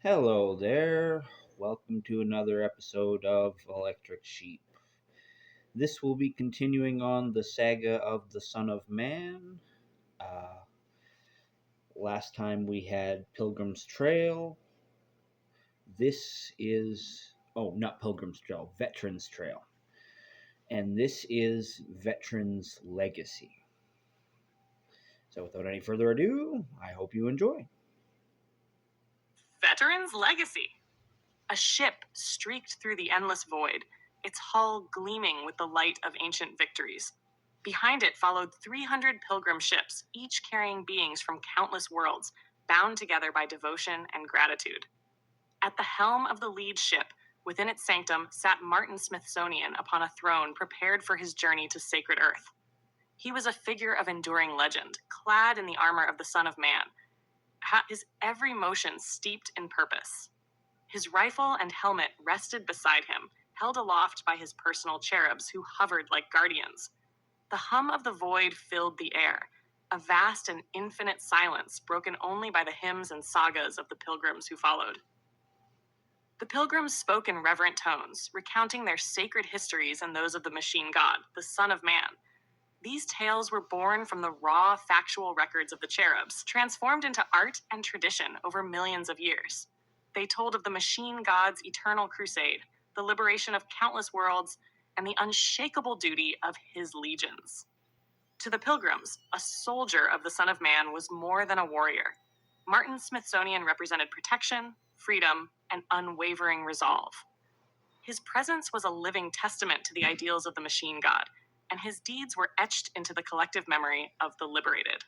Hello there. Welcome to another episode of Electric Sheep. This will be continuing on the saga of the Son of Man. Uh, Last time we had Pilgrim's Trail. This is. Oh, not Pilgrim's Trail, Veteran's Trail. And this is Veteran's Legacy. So without any further ado, I hope you enjoy. Veteran's Legacy. A ship streaked through the endless void, its hull gleaming with the light of ancient victories. Behind it followed 300 pilgrim ships, each carrying beings from countless worlds, bound together by devotion and gratitude. At the helm of the lead ship, within its sanctum, sat Martin Smithsonian upon a throne prepared for his journey to sacred earth. He was a figure of enduring legend, clad in the armor of the Son of Man, his every motion steeped in purpose. His rifle and helmet rested beside him, held aloft by his personal cherubs who hovered like guardians. The hum of the void filled the air, a vast and infinite silence broken only by the hymns and sagas of the pilgrims who followed. The pilgrims spoke in reverent tones, recounting their sacred histories and those of the machine god, the Son of Man. These tales were born from the raw, factual records of the cherubs, transformed into art and tradition over millions of years. They told of the machine god's eternal crusade, the liberation of countless worlds, and the unshakable duty of his legions. To the pilgrims, a soldier of the Son of Man was more than a warrior. Martin Smithsonian represented protection, freedom, and unwavering resolve. His presence was a living testament to the ideals of the machine god, and his deeds were etched into the collective memory of the liberated.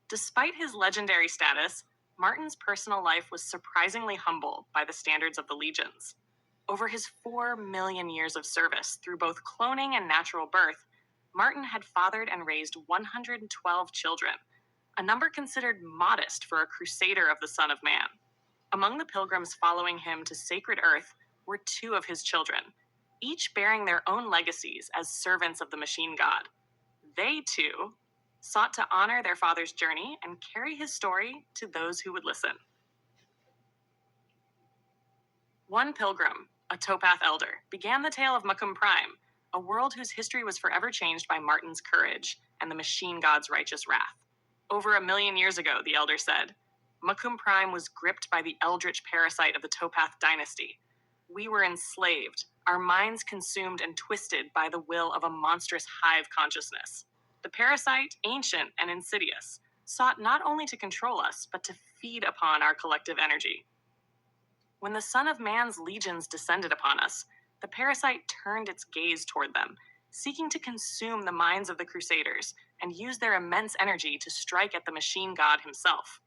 Despite his legendary status, Martin's personal life was surprisingly humble by the standards of the legions. Over his 4 million years of service through both cloning and natural birth, Martin had fathered and raised 112 children, a number considered modest for a crusader of the Son of Man. Among the pilgrims following him to sacred earth were 2 of his children, each bearing their own legacies as servants of the machine god. They, too, sought to honor their father's journey and carry his story to those who would listen. One pilgrim, a towpath elder, began the tale of Macum Prime, a world whose history was forever changed by Martin's courage and the machine god's righteous wrath. Over 1 million years ago, the elder said, Macum Prime was gripped by the eldritch parasite of the Towpath dynasty. We were enslaved, our minds consumed and twisted by the will of a monstrous hive consciousness. The parasite, ancient and insidious, sought not only to control us, but to feed upon our collective energy. When the Son of Man's legions descended upon us, the parasite turned its gaze toward them, seeking to consume the minds of the Crusaders and use their immense energy to strike at the machine god himself.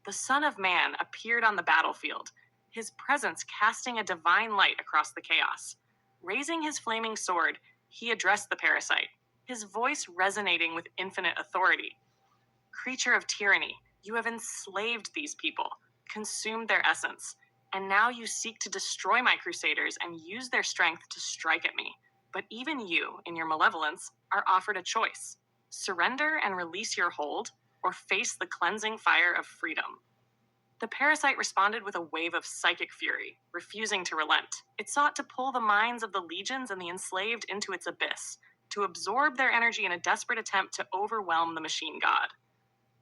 The Son of Man appeared on the battlefield, his presence casting a divine light across the chaos. Raising his flaming sword, he addressed the parasite, his voice resonating with infinite authority. Creature of tyranny, you have enslaved these people, consumed their essence, and now you seek to destroy my crusaders and use their strength to strike at me. But even you, in your malevolence, are offered a choice. Surrender and release your hold, or face the cleansing fire of freedom. The parasite responded with a wave of psychic fury, refusing to relent. It sought to pull the minds of the legions and the enslaved into its abyss, to absorb their energy in a desperate attempt to overwhelm the machine god.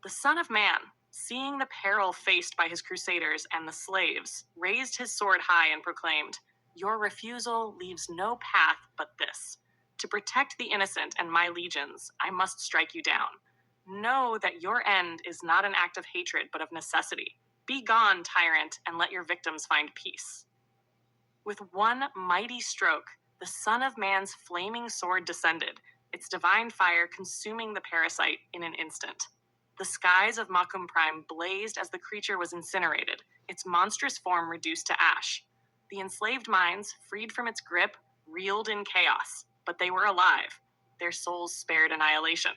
The Son of Man, seeing the peril faced by his crusaders and the slaves, raised his sword high and proclaimed, Your refusal leaves no path but this. To protect the innocent and my legions, I must strike you down. Know that your end is not an act of hatred, but of necessity. Be gone, tyrant, and let your victims find peace. With one mighty stroke, the Son of Man's flaming sword descended, its divine fire consuming the parasite in an instant. The skies of Macum Prime blazed as the creature was incinerated, its monstrous form reduced to ash. The enslaved minds, freed from its grip, reeled in chaos, but they were alive, their souls spared annihilation.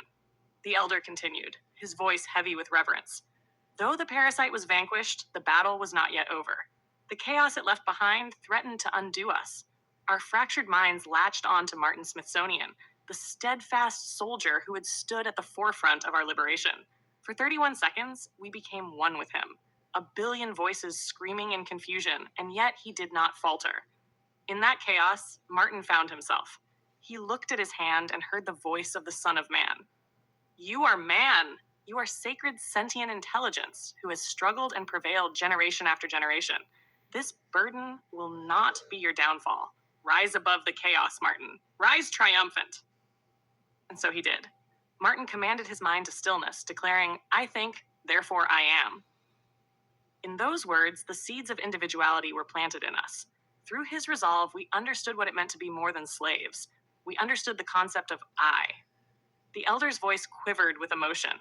The elder continued, his voice heavy with reverence. Though the parasite was vanquished, the battle was not yet over. The chaos it left behind threatened to undo us. Our fractured minds latched on to Martin Smithsonian, the steadfast soldier who had stood at the forefront of our liberation. For 31 seconds, we became one with him, a billion voices screaming in confusion, and yet he did not falter. In that chaos, Martin found himself. He looked at his hand and heard the voice of the Son of Man. You are man. You are sacred sentient intelligence who has struggled and prevailed generation after generation. This burden will not be your downfall. Rise above the chaos, Martin. Rise triumphant. And so he did. Martin commanded his mind to stillness, declaring, I think, therefore I am. In those words, the seeds of individuality were planted in us. Through his resolve, we understood what it meant to be more than slaves. We understood the concept of I. The elder's voice quivered with emotion.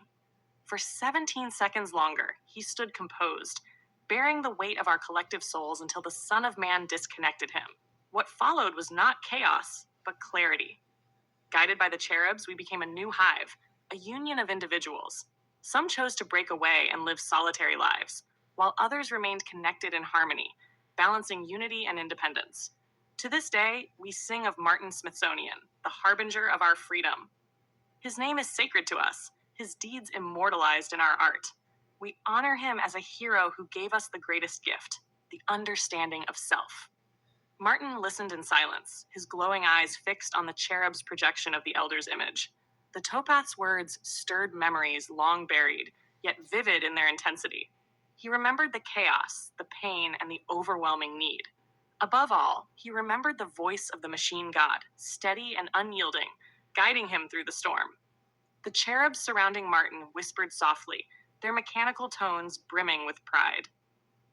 For 17 seconds longer, he stood composed, bearing the weight of our collective souls until the Son of Man disconnected him. What followed was not chaos, but clarity. Guided by the cherubs, we became a new hive, a union of individuals. Some chose to break away and live solitary lives, while others remained connected in harmony, balancing unity and independence. To this day, we sing of Martin Smithsonian, the harbinger of our freedom. His name is sacred to us, his deeds immortalized in our art. We honor him as a hero who gave us the greatest gift, the understanding of self. Martin listened in silence, his glowing eyes fixed on the cherub's projection of the elder's image. The towpath's words stirred memories long buried, yet vivid in their intensity. He remembered the chaos, the pain, and the overwhelming need. Above all, he remembered the voice of the machine god, steady and unyielding, guiding him through the storm. The cherubs surrounding Martin whispered softly, their mechanical tones brimming with pride.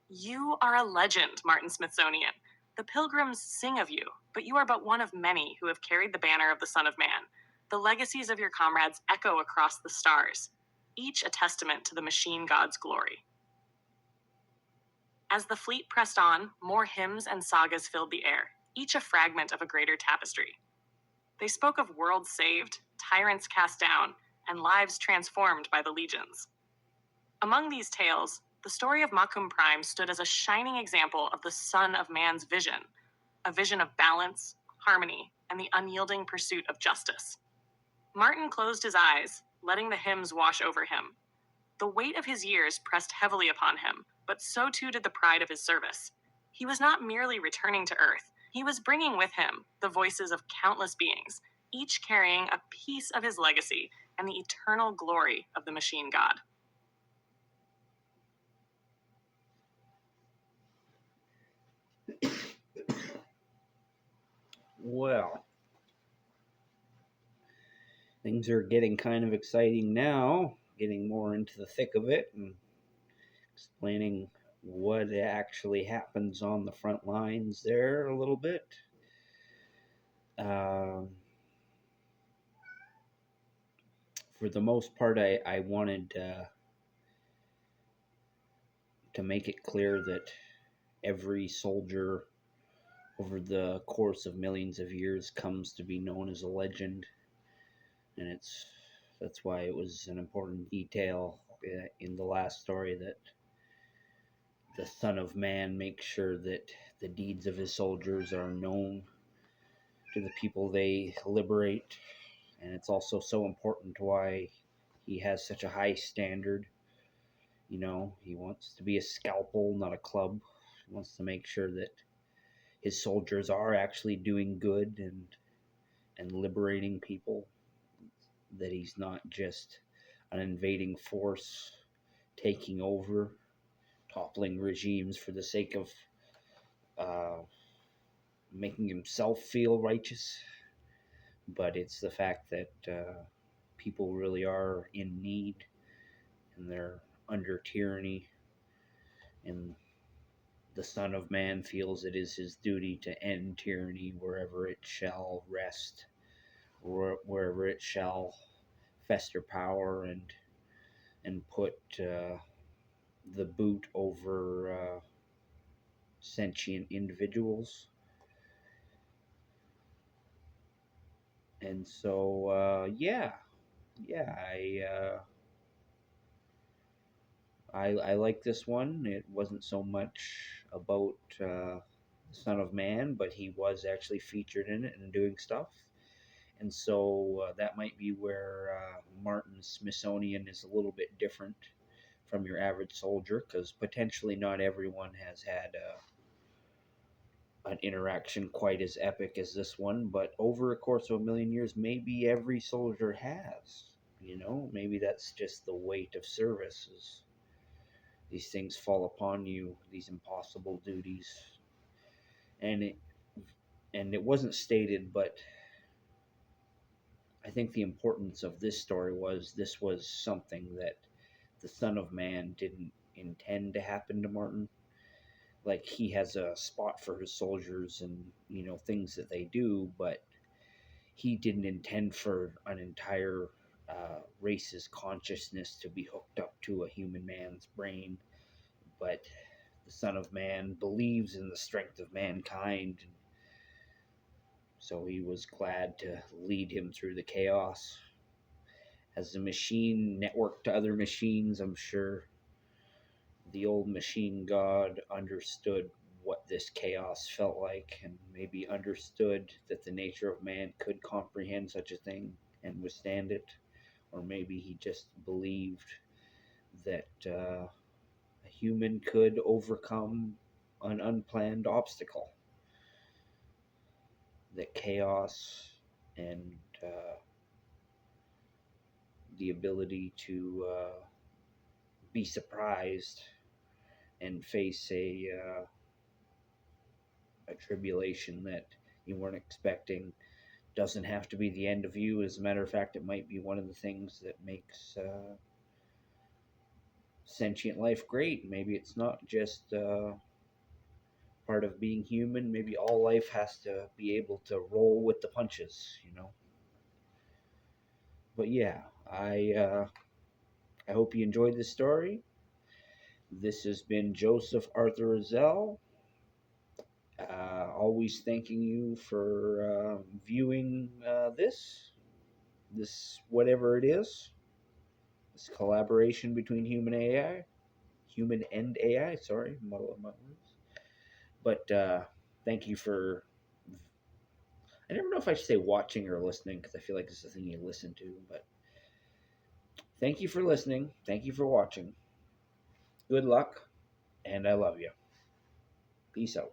You are a legend, Martin Smithsonian. The pilgrims sing of you, but you are but one of many who have carried the banner of the Son of Man. The legacies of your comrades echo across the stars, each a testament to the machine god's glory. As the fleet pressed on, more hymns and sagas filled the air, each a fragment of a greater tapestry. They spoke of worlds saved, tyrants cast down, and lives transformed by the legions. Among these tales, the story of Macum Prime stood as a shining example of the Son of Man's vision, a vision of balance, harmony, and the unyielding pursuit of justice. Martin closed his eyes, letting the hymns wash over him. The weight of his years pressed heavily upon him, but so too did the pride of his service. He was not merely returning to Earth, he was bringing with him the voices of countless beings, each carrying a piece of his legacy and the eternal glory of the machine god. Well, things are getting kind of exciting now, getting more into the thick of it and explaining what actually happens on the front lines there a little bit. Um, for the most part, I wanted to make it clear that every soldier over the course of millions of years comes to be known as a legend, and that's why it was an important detail in the last story that the Son of Man makes sure that the deeds of his soldiers are known to the people they liberate, and it's also so important why he has such a high standard. You know, he wants to be a scalpel, not a club. He wants to make sure that his soldiers are actually doing good and liberating people, that he's not just an invading force taking over, toppling regimes for the sake of uh, making himself feel righteous. But it's the fact that people really are in need and they're under tyranny, and the Son of Man feels it is his duty to end tyranny wherever it shall rest, or wherever it shall fester power and put the boot over sentient individuals. And so, yeah, I like this one. It wasn't so much about Son of Man, but he was actually featured in it and doing stuff. And so that might be where Martin Smithsonian is a little bit different from your average soldier, because potentially not everyone has had an interaction quite as epic as this one, but over a course of a million years, maybe every soldier has. Maybe that's just the weight of service. Is these things fall upon you, these impossible duties, and it wasn't stated, but I think the importance of this story was this was something that the Son of Man didn't intend to happen to Martin. Like, he has a spot for his soldiers and things that they do, but he didn't intend for an entire race's consciousness to be hooked up to a human man's brain. But the Son of Man believes in the strength of mankind, so he was glad to lead him through the chaos. As the machine networked to other machines, I'm sure the old machine god understood what this chaos felt like, and maybe understood that the nature of man could comprehend such a thing and withstand it. Or maybe he just believed that a human could overcome an unplanned obstacle, that chaos and the ability to be surprised and face a tribulation that you weren't expecting doesn't have to be the end of you. As a matter of fact, it might be one of the things that makes sentient life great. Maybe it's not just part of being human. Maybe all life has to be able to roll with the punches. But yeah, I hope you enjoyed this story. This has been Joseph Arthur Roszell. Always thanking you for viewing this whatever it is, this collaboration between human and AI. Sorry, muddle of my words. But thank you for. I never know if I should say watching or listening, because I feel like it's the thing you listen to. But thank you for listening. Thank you for watching. Good luck, and I love you. Peace out.